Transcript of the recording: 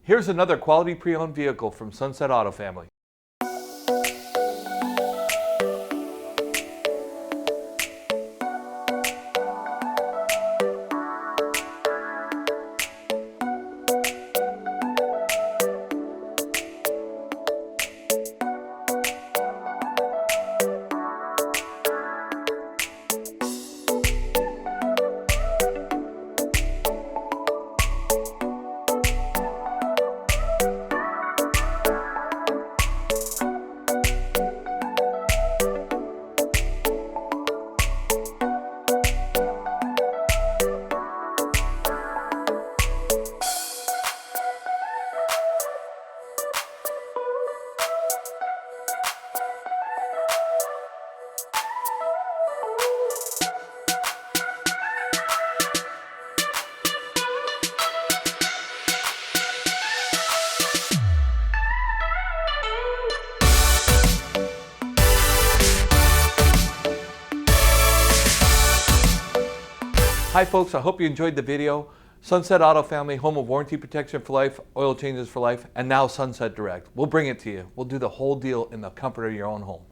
Here's another quality pre-owned vehicle from Sunset Auto Family. Hi folks, I hope you enjoyed the video. Sunset Auto Family, home of warranty protection for life, oil changes for life, and now Sunset Direct. We'll bring it to you. We'll do the whole deal in the comfort of your own home.